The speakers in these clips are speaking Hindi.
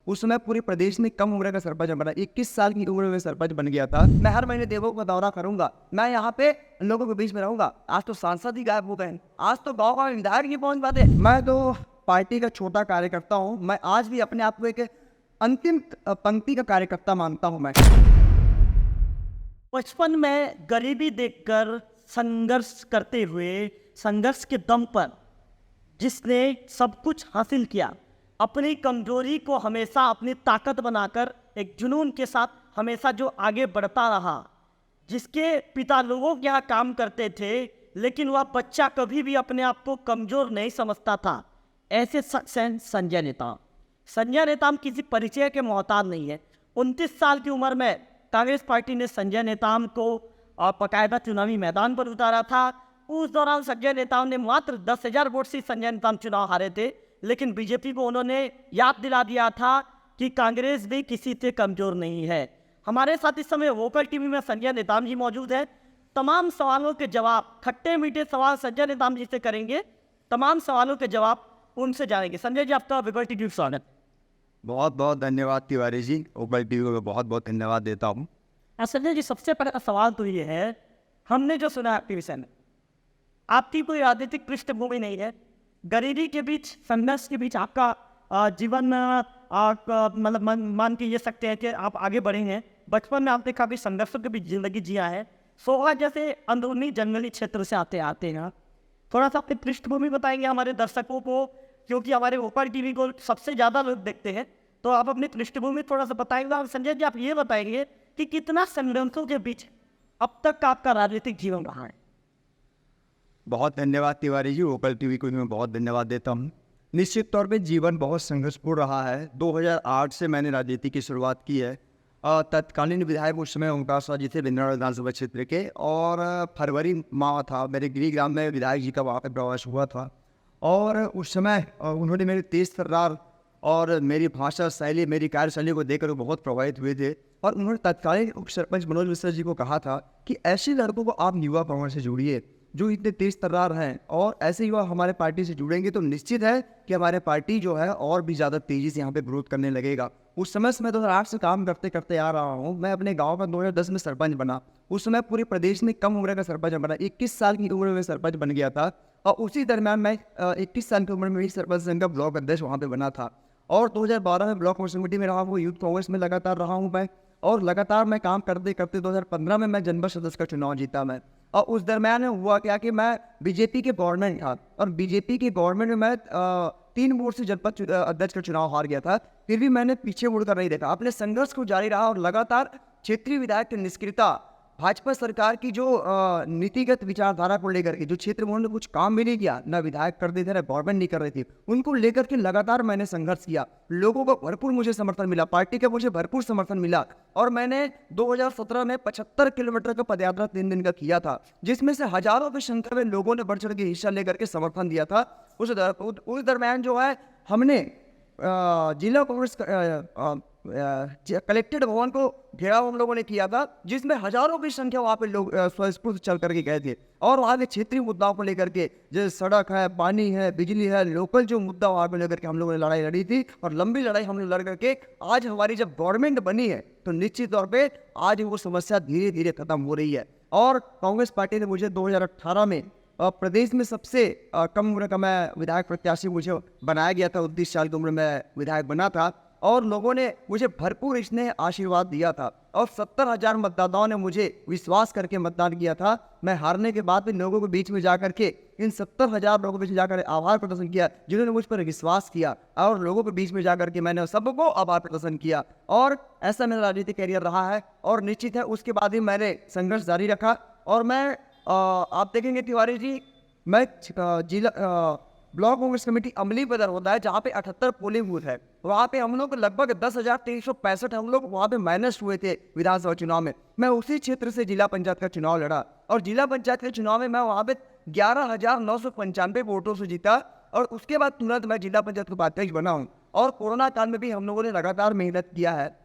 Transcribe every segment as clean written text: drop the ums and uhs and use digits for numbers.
उस समय पूरे प्रदेश में कम उम्र का सरपंच बना, 21 साल की उम्र में सरपंच बन गया था। मैं हर महीने देवों का दौरा करूंगा, मैं यहाँ पे लोगों के बीच में रहूंगा। आज तो सांसद ही गायब हो गए, आज तो गाँव गाँव विधायक नहीं पहुंच पाते। मैं तो पार्टी का छोटा कार्यकर्ता हूँ, मैं आज भी अपने आप को एक अंतिम पंक्ति का कार्यकर्ता मानता हूँ। मैं बचपन में गरीबी देखकर संघर्ष करते हुए, संघर्ष के दम पर जिसने सब कुछ हासिल किया, अपनी कमजोरी को हमेशा अपनी ताकत बनाकर एक जुनून के साथ हमेशा जो आगे बढ़ता रहा, जिसके पिता लोगों के यहाँ काम करते थे लेकिन वह बच्चा कभी भी अपने आप को कमजोर नहीं समझता था, ऐसे शख्स हैं संजय नेताम। संजय नेताम किसी परिचय के मोहताज नहीं है। 29 साल की उम्र में कांग्रेस पार्टी ने संजय नेताम को बाकायदा चुनावी मैदान पर उतारा था। उस दौरान संजय नेताम ने मात्र 10,000 वोट से संजय नेताम चुनाव हारे थे, लेकिन बीजेपी को उन्होंने याद दिला दिया था कि कांग्रेस भी किसी से कमजोर नहीं है। हमारे साथ इस समय वोकल टीवी में संजय नेताम जी मौजूद है। तमाम सवालों के जवाब, खट्टे मीठे सवाल संजय नेताम जी से करेंगे, तमाम सवालों के जवाब उनसे जानेंगे। संजय जी, आपका वोकल टीवी में स्वागत। बहुत बहुत धन्यवाद तिवारी जी, वोकल टीवी को बहुत बहुत धन्यवाद देता हूँ। संजय जी, सबसे पहला सवाल तो ये है, हमने जो सुना आपके विषय में, आपकी कोई राजनीतिक पृष्ठभूमि नहीं है, गरीबी के बीच, संघर्ष के बीच आपका जीवन मतलब मान के ये सकते हैं कि आप आगे बढ़े हैं। बचपन में आपने काफ़ी संघर्षों के बीच जिंदगी जिया है। सोहा जैसे अंदरूनी जंगली क्षेत्र से आते हैं। थोड़ा सा अपनी पृष्ठभूमि बताएंगे हमारे दर्शकों को, क्योंकि हमारे वोकल टीवी को सबसे ज़्यादा लोग देखते हैं, तो आप अपनी पृष्ठभूमि थोड़ा सा बताएंगे। और संजय जी, आप ये बताएंगे कि कितना संघर्षों के बीच अब तक का आपका राजनीतिक जीवन रहा है। बहुत धन्यवाद तिवारी जी, वोकल टीवी को मैं बहुत धन्यवाद देता हूँ। निश्चित तौर पे जीवन बहुत संघर्षपूर्ण रहा है। 2008 से मैंने राजनीति की शुरुआत की है। तत्कालीन विधायक उस समय ओंकार शाह जी थे बिंद्रा विधानसभा क्षेत्र के, और फरवरी माह था, मेरे गृह ग्राम में विधायक जी का वहाँ पर प्रवास हुआ था। और उस समय उन्होंने मेरे तेज तर्रार और मेरी भाषा शैली, मेरी कार्यशैली को देखकर वो बहुत प्रभावित हुए थे। और उन्होंने तत्कालीन उप सरपंच मनोज मिश्रा जी को कहा था कि ऐसे लड़कों को आप युवा कांग्रेस से जोड़िए जो इतने तेज तर्रार हैं, और ऐसे युवा हमारे पार्टी से जुड़ेंगे तो निश्चित है कि हमारे पार्टी जो है और भी ज़्यादा तेज़ी से यहाँ पे ग्रोथ करने लगेगा। उस समय से मैं 2008 से काम करते करते आ रहा हूँ। मैं अपने गांव में 2010 में सरपंच बना। उस समय पूरे प्रदेश में कम उम्र का सरपंच बना, 21 साल की उम्र में सरपंच बन गया था। और उसी दरम्यान मैं 21 साल की उम्र में ही सरपंच संघ का ब्लॉक अध्यक्ष वहाँ पे बना था। और 2012 में ब्लॉक कांग्रेस कमेटी में रहा हूँ, यूथ कांग्रेस में लगातार रहा हूँ मैं। और लगातार मैं काम करते करते 2015 में मैं जनपद सदस्य का चुनाव जीता मैं। और उस दरम्यान हुआ क्या कि मैं बीजेपी के गवर्नमेंट था, और बीजेपी की गवर्नमेंट में मैं 3 वोट से जनपद अध्यक्ष का चुनाव हार गया था। फिर भी मैंने पीछे मुड़कर नहीं देखा, अपने संघर्ष को जारी रहा और लगातार क्षेत्रीय विधायक की निष्क्रियता, भाजपा सरकार की जो नीतिगत विचारधारा को लेकर के, जो क्षेत्र में उन्होंने कुछ काम भी नहीं किया, ना विधायक करते थे ना गवर्नमेंट नहीं कर रही थी, उनको लेकर के लगातार मैंने संघर्ष किया। लोगों को भरपूर मुझे समर्थन मिला, पार्टी का मुझे भरपूर समर्थन मिला। और मैंने 2017 में 75 किलोमीटर का पदयात्रा 3 दिन का किया था, जिसमें से हजारों की संख्या में लोगों ने बढ़ चढ़ के हिस्सा लेकर के समर्थन दिया था। उस दरम्यान जो है हमने जिला कांग्रेस कलेक्टेड भवन को घेराव हम लोगों ने किया था, जिसमें हजारों की संख्या वहाँ पे लोग स्वस्फूर्त चल करके गए थे। और वहाँ के क्षेत्रीय मुद्दाओं को लेकर के, जैसे सड़क है, पानी है, बिजली है, लोकल जो मुद्दा वहाँ पे लेकर के हम लोगों ने लड़ाई लड़ी थी। और लंबी लड़ाई हमने लड़ करके आज हमारी जब गवर्नमेंट बनी है तो निश्चित तौर पर आज वो समस्या धीरे धीरे खत्म हो रही है। और कांग्रेस पार्टी ने मुझे 2018 में प्रदेश में सबसे कम उम्र का मैं विधायक प्रत्याशी मुझे बनाया गया था। 29 साल की उम्र में विधायक बना था, और लोगों ने मुझे भरपूर स्नेह आशीर्वाद दिया था। और 70,000 मतदाताओं ने मुझे विश्वास करके मतदान किया था। मैं हारने के बाद भी लोगों के बीच में जाकर के, इन 70,000 लोगों के बीच में जाकर आभार प्रदर्शन किया जिन्होंने मुझ पर विश्वास किया। और लोगों के बीच में जाकर के मैंने सबको आभार प्रदर्शन किया। और ऐसा मेरा राजनीतिक कैरियर रहा है। और निश्चित है उसके बाद ही मैंने संघर्ष जारी रखा। और मैं आप देखेंगे तिवारी जी, मैं जिला ब्लॉक कांग्रेस कमेटी अमली बदर होता है, जहाँ पे 78 पोलिंग बूथ है। वहाँ पे हम लोग लगभग 10,365 हम लोग वहाँ पे माइनस हुए थे विधानसभा चुनाव में। मैं उसी क्षेत्र से जिला पंचायत का चुनाव लड़ा, और जिला पंचायत के चुनाव में मैं वहाँ पे 11,995 वोटों से जीता। और उसके बाद तुरंत मैं जिला पंचायत का उपाध्यक्ष बना हूँ। और कोरोना काल में भी हम लोगों ने लगातार मेहनत किया है।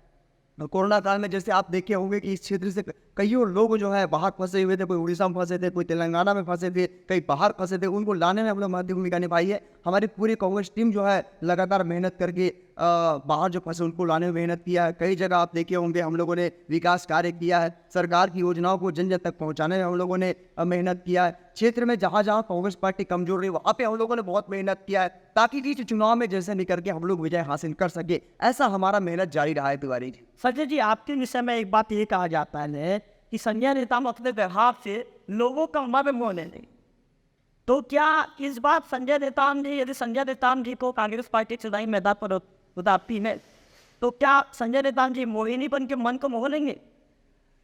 कोरोना काल में जैसे आप देखे होंगे कि इस क्षेत्र से कईयों लोग जो है बाहर फंसे हुए थे, कोई उड़ीसा में फंसे थे, कोई तेलंगाना में फंसे थे, कई बाहर फंसे थे, उनको लाने में हम लोग महत्वपूर्ण भूमिका निभाई है। हमारी पूरी कांग्रेस टीम जो है लगातार मेहनत करके बाहर जो फंसे उनको लाने में मेहनत किया है। कई जगह आप देखे होंगे हम लोगों ने विकास कार्य किया है, सरकार की योजनाओं को जन जन तक पहुंचाने में हम लोगों ने मेहनत किया है। क्षेत्र में जहाँ जहाँ कांग्रेस पार्टी कमजोर रही वहाँ पे हम लोगों ने बहुत मेहनत किया है, ताकि इस चुनाव में जैसे निकल के हम लोग विजय हासिल कर सके। ऐसा हमारा मेहनत जारी रहा है तिवारी जी। संजय जी, आपके विषय में एक बात ये कहा जाता है कि संजय नेताम अपने व्यवहार से लोगों का मन मोह ले लें, तो क्या इस बार संजय नेताम जी, यदि संजय नेताम जी को कांग्रेस पार्टी चुनावी मैदान पर उतारती है, तो क्या संजय नेताम जी मोहिनी बन के मन को मोह लेंगे?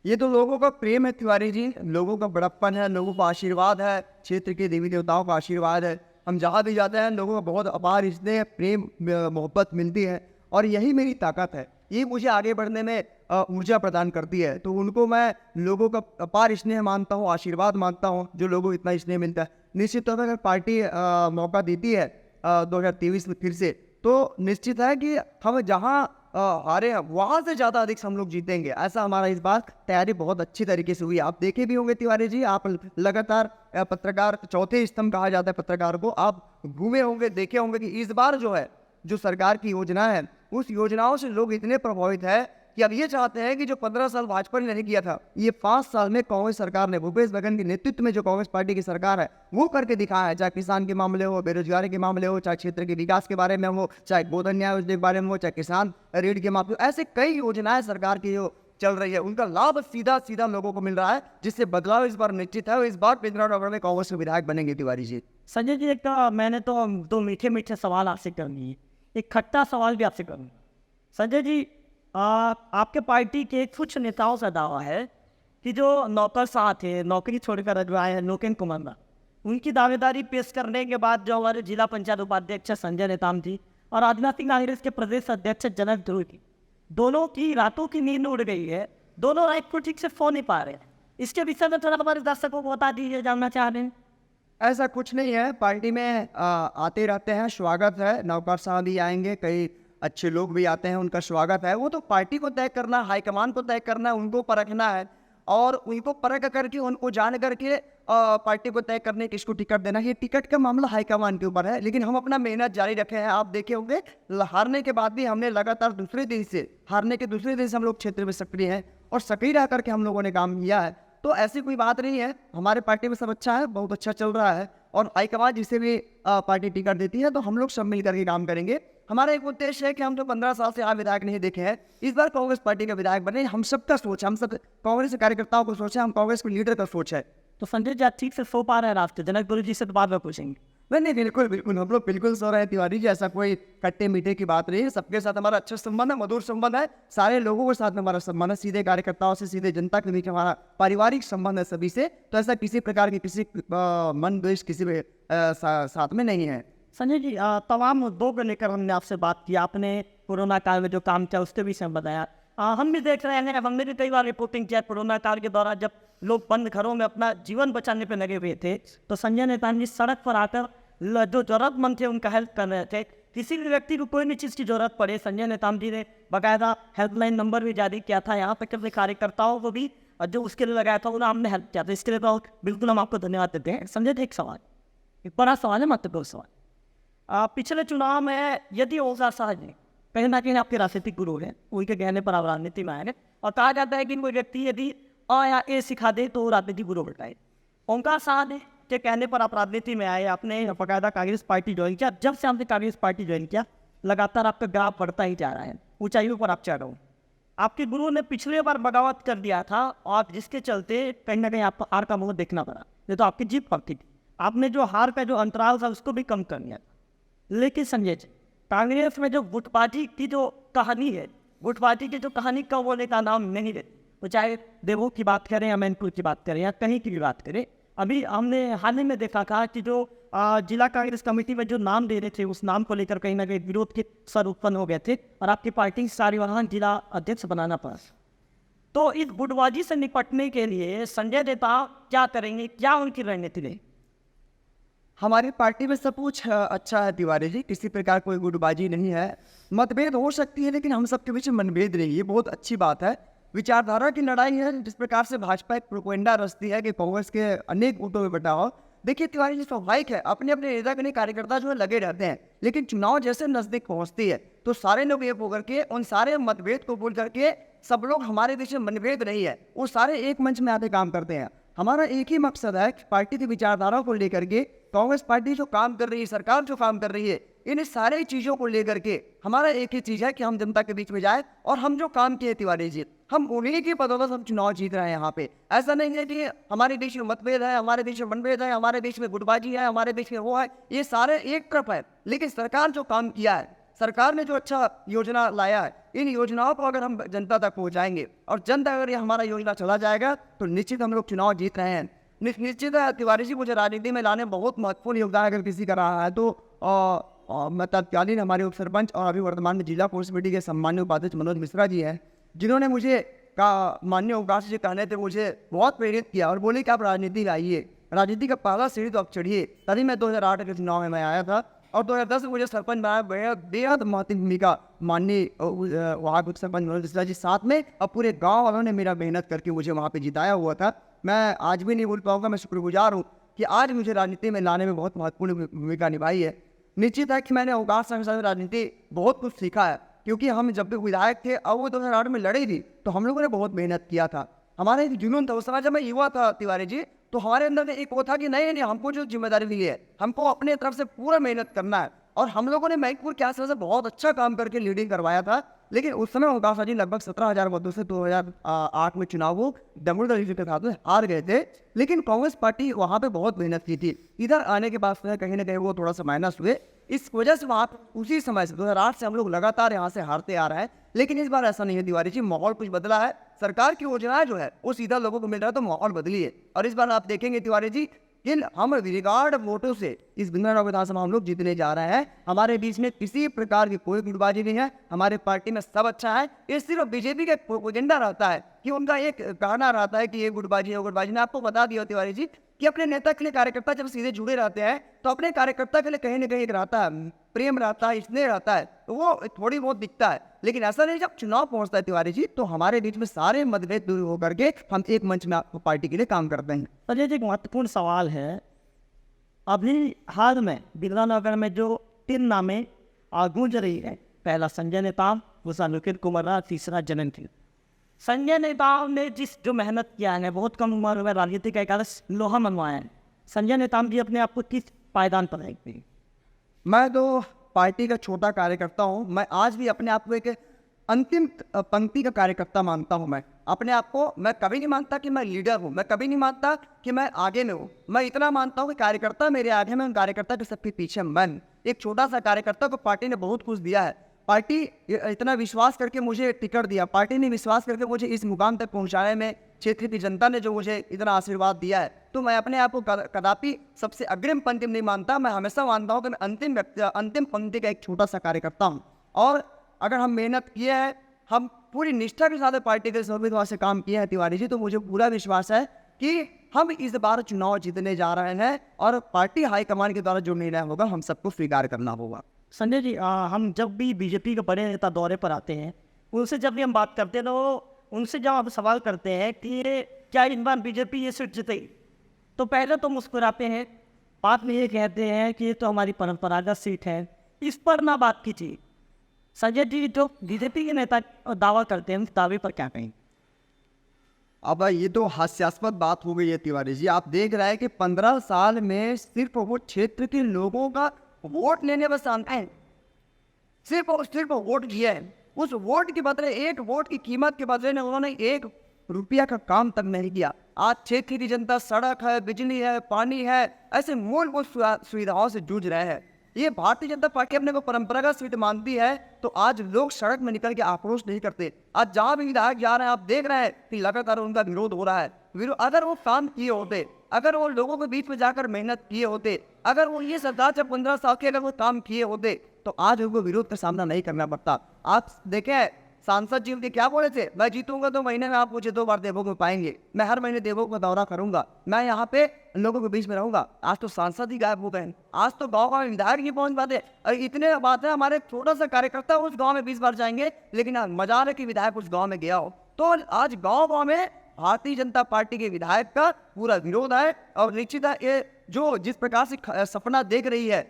ये तो लोगों का प्रेम है तिवारी जी, लोगों का बड़प्पन है, लोगों का आशीर्वाद है, क्षेत्र के देवी देवताओं का आशीर्वाद है। हम जहाँ भी जाते हैं लोगों का बहुत अपार स्नेह, प्रेम, मोहब्बत मिलती है, और यही मेरी ताकत है। ये मुझे आगे बढ़ने में ऊर्जा प्रदान करती है। तो उनको मैं लोगों का अपार स्नेह मानता हूँ, आशीर्वाद मानता हूँ, जो लोगों को इतना स्नेह मिलता है। निश्चित तौर पर अगर पार्टी मौका देती है 2023 में फिर से, तो निश्चित है कि हम जहाँ हारे हैं वहाँ से ज़्यादा अधिक हम लोग जीतेंगे। ऐसा हमारा इस बार तैयारी बहुत अच्छी तरीके से हुई। आप देखे भी होंगे तिवारी जी, आप लगातार पत्रकार चौथे स्तंभ कहा जाता है पत्रकार को, आप घूमे होंगे, देखे होंगे कि इस बार जो है जो सरकार की योजना है उस योजनाओं से लोग इतने प्रभावित है कि अब ये चाहते हैं कि जो 15 साल भाजपा ने नहीं किया था, ये 5 साल में कांग्रेस सरकार ने, भूपेश बघेल के नेतृत्व में जो कांग्रेस पार्टी की सरकार है वो करके दिखाया है। चाहे किसान के मामले हो, बेरोजगारी के मामले हो, चाहे क्षेत्र के विकास के बारे में हो, चाहे गोधन न्याय योजना के बारे में हो, चाहे किसान ऋण के मामले हो, ऐसे कई योजनाएं सरकार की जो चल रही है उनका लाभ सीधा सीधा लोगों को मिल रहा है, जिससे बदलाव इस बार निश्चित है। इस बार 15 नवंबर में कांग्रेस के विधायक बनेंगे तिवारी जी। संजय जी, एक मैंने तो 2 मीठे मीठे सवाल आपसे करनी है, एक खट्टा सवाल भी आपसे करूँगा। संजय जी, आपके पार्टी के कुछ नेताओं का दावा है कि जो नौकरशाह थे, नौकरी छोड़कर अजवाए हैं, लोकेन कुमार, उनकी दावेदारी पेश करने के बाद जो हमारे जिला पंचायत उपाध्यक्ष संजय नेताम जी और आदिवासी कांग्रेस के प्रदेश अध्यक्ष जनक ध्रुव जी, दोनों की रातों की नींद उड़ गई है, दोनों रात को ठीक से सो नहीं पा रहे हैं। इसके विषय में थोड़ा हमारे दर्शकों को बता दीजिए, जानना चाह रहे हैं। ऐसा कुछ नहीं है, पार्टी में आते रहते हैं, स्वागत है, नौकरशाह भी आएंगे, कई अच्छे लोग भी आते हैं, उनका स्वागत है। वो तो पार्टी को तय करना, हाईकमान को तय करना है, उनको परखना है, और उनको परख करके उनको जान करके पार्टी को तय करने किसको टिकट देना, ये टिकट का मामला हाईकमान के ऊपर है। लेकिन हम अपना मेहनत जारी रखे हैं। आप देखे होंगे हारने के बाद भी हमने लगातार हारने के दूसरे दिन से हम लोग क्षेत्र में सक्रिय हैं, और सक्रिय रह करके हम लोगों ने काम किया है। तो ऐसी कोई बात नहीं है, हमारे पार्टी में सब अच्छा है, बहुत अच्छा चल रहा है, और हाईकमान जिसे भी पार्टी टिकट देती है तो हम लोग सब मिल करके काम करेंगे। हमारा एक उद्देश्य है कि हम जो 15 साल से यहाँ विधायक नहीं देखे हैं, इस बार कांग्रेस पार्टी का विधायक बने। हम सबका सोच, हम सब कांग्रेस के कार्यकर्ताओं को सोच है, हम कांग्रेस के लीडर का सोच है। तो संजय जी, आप ठीक से सो पा रहे हैं रात को? जनक गुरु जी से तो बाद में पूछेंगे। नहीं, बिल्कुल बिल्कुल, हम लोग बिल्कुल सो रहे हैं तिवारी जी, ऐसा कोई खट्टे मीठे की बात नहीं है। सबके साथ हमारा अच्छा संबंध है, मधुर संबंध है, सारे लोगों के साथ हमारा संबंध है, सीधे कार्यकर्ताओं से, सीधे जनता के बीच हमारा पारिवारिक संबंध है सभी से। तो ऐसा किसी प्रकार की किसी मन द्वेष किसी भी साथ में नहीं है। संजय जी, तमाम मुद्दों को लेकर हमने आपसे बात की। आपने कोरोना काल में जो काम किया उसके विषय में बताया। हम भी देख रहे हैं, हमने भी कई बार रिपोर्टिंग किया कोरोना काल के दौरान, जब लोग बंद घरों में अपना जीवन बचाने पर लगे हुए थे, तो संजय नेताम जी सड़क पर आकर जो जरूरतमंद थे उनका हेल्प कर रहे थे। किसी भी व्यक्ति को कोई भी चीज़ की जरूरत पड़े, संजय नेताम जी ने बाकायदा हेल्पलाइन नंबर भी जारी किया था। यहाँ तक अपने कार्यकर्ताओं को भी जो उसके लिए लगाया था उन्हें हमने हेल्प किया था। इसके लिए तो बिल्कुल हम आपको धन्यवाद देते हैं। संजय जी, एक सवाल, एक बड़ा सवाल है, महत्वपूर्ण सवाल। पिछले चुनाव में यदि ओंकार शाह जी कहीं ना कहीं आपके राजनीतिक गुरु हैं, उनके कहने पर आप राजनीति में आए, और कहा जाता है कि कोई व्यक्ति यदि अ या ए सिखा दे तो राजनीतिक गुरु बताए। ओंकार शाह ने के कहने पर आप राजनीति में आए, आपने बाकायदा कांग्रेस पार्टी ज्वाइन किया। जब से आपने कांग्रेस पार्टी ज्वाइन किया, लगातार आपका ग्राफ बढ़ता ही जा रहा है, ऊंचाइयों पर आप चढ़ रहे हो। आपके गुरु ने पिछले बार बगावत कर दिया था, और जिसके चलते कहीं ना कहीं आपको हार का मुंह देखना पड़ा, नहीं तो आपकी जीत पड़ती थी। आपने जो हार का जो अंतराल था उसको भी कम कर लिया। लेकिन संजय जी, कांग्रेस में जो गुटबाजी की जो कहानी है, गुटबाजी की जो कहानी कम होने का नाम नहीं है, तो चाहे देवों की बात करें या मैनपुर की बात करें या कहीं की भी बात करें। अभी हमने हाल ही में देखा था कि जो जिला कांग्रेस कमेटी में जो नाम दे रहे थे, उस नाम को लेकर कहीं ना कहीं विरोध के स्वर उत्पन्न हो गए थे, और आपकी पार्टी सारी वहाँ जिला अध्यक्ष बनाना पड़ा। तो इस गुटबाजी से निपटने के लिए संजय नेता क्या करेंगे, क्या उनकी रणनीति रही? हमारी पार्टी में सब कुछ अच्छा है तिवारी जी, किसी प्रकार कोई गुटबाजी नहीं है। मतभेद हो सकती है, लेकिन हम सबके बीच मनभेद नहीं, ये बहुत अच्छी बात है। विचारधारा की लड़ाई है। जिस प्रकार से भाजपा एक प्रोपेगेंडा रचती है कि कांग्रेस के अनेक वोटों में बटा हो, देखिए तिवारी जी स्वाभाविक है, अपने अपने नेता के कार्यकर्ता जो है लगे रहते हैं, लेकिन चुनाव जैसे नजदीक पहुंचती है तो सारे लोग एक होकर के उन सारे मतभेद को भूल करके सब लोग, हमारे बीच में मनभेद नहीं है, वो सारे एक मंच में आते काम करते हैं। हमारा एक ही मकसद है कि पार्टी की विचारधारा को लेकर के कांग्रेस पार्टी जो काम कर रही है, सरकार जो काम कर रही है, इन सारी चीज़ों को लेकर के हमारा एक ही चीज़ है कि हम जनता के बीच में जाए और हम जो काम किए तिवारी जी, हम उन्हीं की बदौलत हम चुनाव जीत रहे हैं यहाँ पे। ऐसा नहीं है कि हमारे बीच में मतभेद है, हमारे बीच में मनभेद है, हमारे बीच में गुटबाजी है, हमारे बीच में वो है, ये सारे एक तरफ है। लेकिन सरकार जो काम किया है, सरकार ने जो अच्छा योजना लाया है, इन योजनाओं को अगर हम जनता तक पहुँचाएंगे और जनता अगर ये हमारा योजना चला जाएगा तो निश्चित हम लोग चुनाव जीत रहे हैं। निश्चित है तिवारी जी, मुझे राजनीति में लाने में बहुत महत्वपूर्ण योगदान अगर किसी का रहा है तो मैं तत्कालीन हमारे उप सरपंच और अभी वर्तमान में जिला कोर कमेटी के सम्मान्य उपाध्यक्ष मनोज मिश्रा जी हैं, जिन्होंने मुझे माननीय अवकाश जी कहने थे, मुझे बहुत प्रेरित किया और बोले कि आप राजनीति में आइए, राजनीति का पहला सीढ़ी तो आप चढ़िए। तभी मैं 2008 के चुनाव में मैं आया था और 2010 में मुझे सरपंच बनाया। बेहद महत्वपूर्ण भूमिका माननीय वहाँ उप सरपंच मनोज मिश्रा जी साथ में और पूरे गाँव वालों ने मेरा मेहनत करके मुझे वहाँ पर जिताया हुआ था। मैं आज भी नहीं भूल पाऊंगा, मैं शुक्रगुजार हूँ कि आज मुझे राजनीति में लाने में बहुत महत्वपूर्ण भूमिका निभाई है। निश्चित है कि मैंने अवकाश समय साथ राजनीति बहुत कुछ सीखा है, क्योंकि हम जब भी विधायक थे और वो 2008 में लड़े थी तो हम लोगों ने बहुत मेहनत किया था। हमारा एक जुनून था उस समय, जब मैं युवा था तिवारी जी, तो हमारे अंदर एक वो था कि नहीं हमको जो जिम्मेदारी दी है हमको अपने तरफ से पूरा मेहनत करना है। और हम लोगों ने मैकपुर के आसपास से बहुत अच्छा काम करके लीडिंग करवाया था। लेकिन उस समय अवकाश जी लगभग 17,000 मतों से 2008 में चुनाव वो दमोदर जी के साथ में हार गए थे। लेकिन कांग्रेस पार्टी वहाँ पे बहुत मेहनत की थी। इधर आने के बाद कहीं ना कहीं वो थोड़ा सा माइनस हुए। इस वजह से वहाँ उसी समय से 2008 से हम लोग लगातार यहाँ से हारते आ रहे हैं। लेकिन इस बार ऐसा नहीं है तिवारी जी, माहौल कुछ बदला है। सरकार की योजनाएं जो है वो सीधा लोगों को मिल रहा है, तो माहौल बदली है। और इस बार आप देखेंगे तिवारी जी, इन हम रिकॉर्ड वोटों से इस भिंडराव विधानसभा हम लोग जीतने जा रहे हैं। हमारे बीच में किसी प्रकार की कोई गुटबाजी नहीं है, हमारे पार्टी में सब अच्छा है। ये सिर्फ बीजेपी का प्रोपेगेंडा रहता है कि उनका एक कहना रहता है कि ये गुटबाजी है, वो गुटबाजी। ने आपको बता दिया तिवारी जी कि अपने नेता के लिए कार्यकर्ता जब सीधे जुड़े रहते हैं तो अपने कार्यकर्ता के लिए कहीं ना कहीं एक रहता है, प्रेम रहता है, स्नेह रहता है, तो वो थोड़ी बहुत दिखता है। लेकिन ऐसा नहीं, जब चुनाव पहुंचता है तिवारी जी तो हमारे बीच में सारे मतभेद दूर होकर के हम एक मंच में पार्टी के लिए काम करते हैं। सर, ये एक महत्वपूर्ण सवाल है। अभी हाल में बिरला में जो 3 नामें गूंज रही है, पहला संजय नेताम, दूसरा निखिल कुमार, तीसरा जनन सिंह। संजय नेताम ने जो मेहनत किया है, बहुत कम उम्र में राजनीति का एक लोहा मनवाया है। संजय नेताम जी अपने आप को किस पायदान पर रखते हैं? मैं तो पार्टी का छोटा कार्यकर्ता हूँ। मैं आज भी अपने आप को एक अंतिम पंक्ति का कार्यकर्ता मानता हूँ। मैं अपने आप को, मैं कभी नहीं मानता कि मैं लीडर हूँ, मैं कभी नहीं मानता कि मैं आगे में हूँ। मैं इतना मानता हूँ कि कार्यकर्ता मेरे आगे में, उन कार्यकर्ता के सबके पीछे मैं एक छोटा सा कार्यकर्ता को पार्टी ने बहुत कुछ दिया है। पार्टी इतना विश्वास करके मुझे टिकट दिया, पार्टी ने विश्वास करके मुझे इस मुकाम तक पहुंचाने में, क्षेत्र की जनता ने जो मुझे इतना आशीर्वाद दिया है, तो मैं अपने आप को कदापि सबसे अग्रिम पंक्ति नहीं मानता। मैं हमेशा मानता हूँ कि मैं अंतिम पंक्ति का एक छोटा सा कार्यकर्ता हूँ। और अगर हम मेहनत किए हैं, हम पूरी निष्ठा के साथ पार्टी के संविधान से काम किए हैं तिवारी जी, तो मुझे पूरा विश्वास है कि हम इस बार चुनाव जीतने जा रहे हैं और पार्टी हाईकमान के द्वारा जो निर्णय होगा हम सबको स्वीकार करना होगा। संजय जी, हम जब भी बीजेपी के बड़े नेता दौरे पर आते हैं, उनसे जब भी हम बात करते हैं तो उनसे जब हम सवाल करते हैं कि क्या इस बार बीजेपी ये सीट जीते, तो पहले तो मुस्कुराते हैं, बाद में ये कहते हैं कि ये तो हमारी परंपरागत सीट है, इस पर ना बात कीजिए। संजय जी, जो बीजेपी के नेता दावा करते हैं, उस दावे पर क्या कहें? अब ये तो हास्यास्पद बात हो गई है तिवारी जी। आप देख रहे हैं कि 15 साल में सिर्फ वो क्षेत्र के लोगों का वोट लेने बस आते हैं, सिर्फ वोट दिया है। उस वोट के बदले, एक वोट की कीमत के बदले ने उन्होंने 1 रुपया का काम तक नहीं किया। आज क्षेत्र की जनता सड़क है, बिजली है, पानी है, ऐसे मूलभूत सुविधाओं से जूझ रहे हैं। ये भारतीय जनता पार्टी अपने को परंपरागत सीट मानती है, तो आज लोग सड़क में निकल के आक्रोश नहीं करते। आज जहाँ भी विधायक जा रहे हैं, आप देख रहे हैं कि लगातार उनका विरोध हो रहा है। अगर वो काम किए होते, अगर वो लोगों के बीच में जाकर मेहनत किए होते, अगर वो ये सरकार जब 15 साल के अगर वो काम किए होते, तो आज उनको विरोध का सामना नहीं करना पड़ता। आप देखें, सांसद जी उनके क्या बोले थे, मैं जीतूंगा तो महीने में आप मुझे 2 बार देवों में पाएंगे, मैं हर महीने देवों का दौरा करूंगा, मैं यहाँ पे लोगों के बीच में रहूंगा। आज तो सांसद ही गायब हो गए, आज तो गाँव में विधायक नहीं पहुंच पाते। और इतने बात है, हमारे छोटा सा कार्यकर्ता उस गाँव में 20 बार जाएंगे, लेकिन मजा आ रहा है कि विधायक उस गाँव में गया हो। तो आज गांव-गांव में भारतीय जनता पार्टी के विधायक का पूरा विरोध है और निश्चित है ये जो जिस प्रकार से सपना देख रही है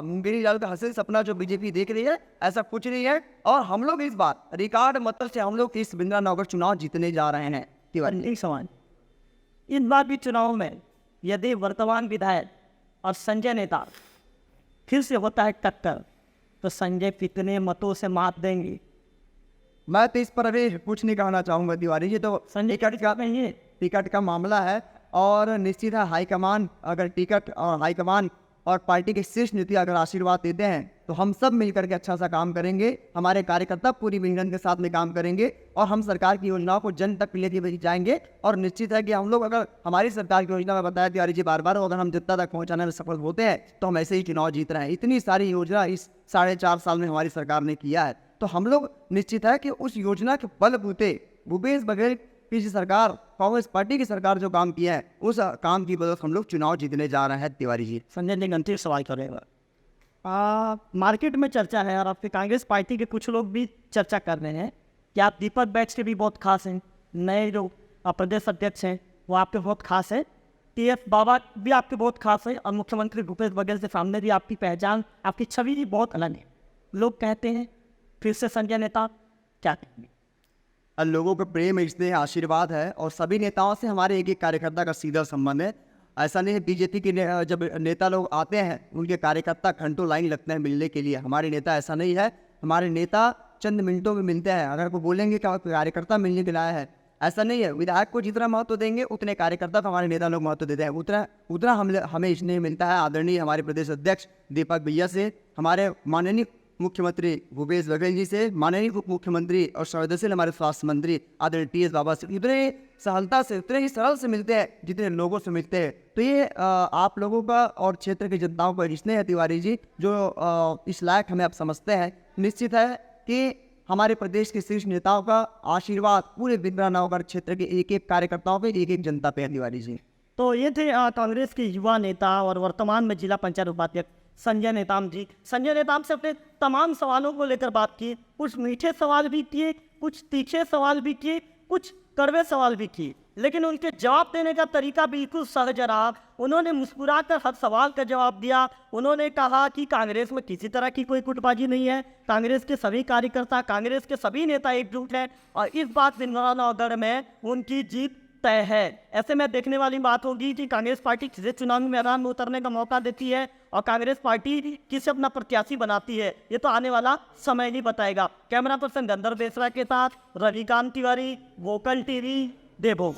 मुंगेरी लाल का हसीन सपना जो बीजेपी देख रही है, ऐसा कुछ नहीं है। और हम लोग इस बार रिकॉर्ड मतलब से हम लोग इस बिंद्रानगर चुनाव जीतने जा रहे हैं। तिवारी एक सवाल, इस बार भी चुनाव में यदि वर्तमान विधायक और संजय नेता फिर से होता है टक्कर, तो संजय कितने मतों से मात देंगे? मैं तो इस पर अभी कुछ नहीं कहना चाहूँगा तिवारी जी। तो संजय टिकट का मामला है और निश्चित है हाईकमान अगर टिकट और हाईकमान और पार्टी के शीर्ष नीति अगर आशीर्वाद देते हैं तो हम सब मिलकर के अच्छा सा काम करेंगे। हमारे कार्यकर्ता पूरी मेहनत के साथ में काम करेंगे और हम सरकार की योजनाओं को जन तक लेके जाएंगे। और निश्चित है कि हम लोग अगर हमारी सरकार की योजना में बताया तिवारी जी बार अगर हम जनता तक पहुंचाने में सफल होते हैं तो हम ऐसे ही चुनाव जीत रहे हैं। इतनी सारी योजना इस 4.5 साल में हमारी सरकार ने किया है, तो हम लोग निश्चित है कि उस योजना के बलबूते भूपेश बघेल की सरकार, कांग्रेस पार्टी की सरकार जो काम किया है उस काम की बदौलत हम लोग चुनाव जीतने जा रहे हैं। तिवारी जी संजय जी अंतिम सवाल करेगा। मार्केट में चर्चा है और आपके कांग्रेस पार्टी के कुछ लोग भी चर्चा कर रहे हैं कि आप दीपक बैच के भी बहुत खास हैं, नए जो प्रदेश अध्यक्ष हैं वो आपके बहुत खास है, TF बाबा भी आपके बहुत खास है और मुख्यमंत्री भूपेश बघेल से सामने भी आपकी पहचान, आपकी छवि भी बहुत अलग है। लोग कहते हैं फिर से संजय नेता, क्या कहेंगे? लोगों का प्रेम स्नेह आशीर्वाद है और सभी नेताओं से हमारे एक कार्यकर्ता का सीधा संबंध है। ऐसा नहीं है बीजेपी के जब नेता लोग आते हैं उनके कार्यकर्ता घंटों लाइन लगते हैं मिलने के लिए। हमारे नेता ऐसा नहीं है, हमारे नेता चंद मिनटों में मिलते हैं। अगर कोई बोलेंगे कि कार्यकर्ता मिलने के लाया है, ऐसा नहीं है। विधायक को जितना महत्व देंगे उतने कार्यकर्ता को हमारे नेता लोग महत्व देते हैं, उतना हमें स्नेह मिलता है। आदरणीय हमारे प्रदेश अध्यक्ष दीपक भैया से, हमारे माननीय मुख्यमंत्री भूपेश बघेल जी से, माननीय उप मुख्यमंत्री और संवेदनशील हमारे स्वास्थ्य मंत्री आदरणीय TS बाबा से उतने सहलता से, उतने ही सरल से मिलते हैं जितने लोगों से मिलते हैं। तो ये आप लोगों का और क्षेत्र की जनताओं का स्नेह है तिवारी जी, जो इस लायक हमें आप समझते हैं। निश्चित है कि हमारे प्रदेश के शीर्ष नेताओं का आशीर्वाद पूरे बिंद्रानगर क्षेत्र के एक एक कार्यकर्ताओं पे, एक एक जनता पे है तिवारी जी। तो ये थे कांग्रेस के युवा नेता और वर्तमान में जिला पंचायत उपाध्यक्ष संजय नेताम जी। संजय नेताम से अपने तमाम सवालों को लेकर बात की, कुछ मीठे सवाल भी किए, कुछ तीखे सवाल भी किए, कुछ कड़वे सवाल भी किए, लेकिन उनके जवाब देने का तरीका बिल्कुल सहज रहा। उन्होंने मुस्कुराकर हर सवाल का जवाब दिया। उन्होंने कहा कि कांग्रेस में किसी तरह की कोई गुटबाजी नहीं है, कांग्रेस के सभी कार्यकर्ता, कांग्रेस के सभी नेता एकजुट हैं और इस बार बिंद्रानगर में उनकी जीत तय है। ऐसे में देखने वाली बात होगी कि कांग्रेस पार्टी किसे चुनावी मैदान में उतरने का मौका देती है और कांग्रेस पार्टी किसे अपना प्रत्याशी बनाती है, ये तो आने वाला समय ही बताएगा। कैमरा पर्सन गंदर बेसरा के साथ रविकांत तिवारी, वोकल टीवी, देवभोग।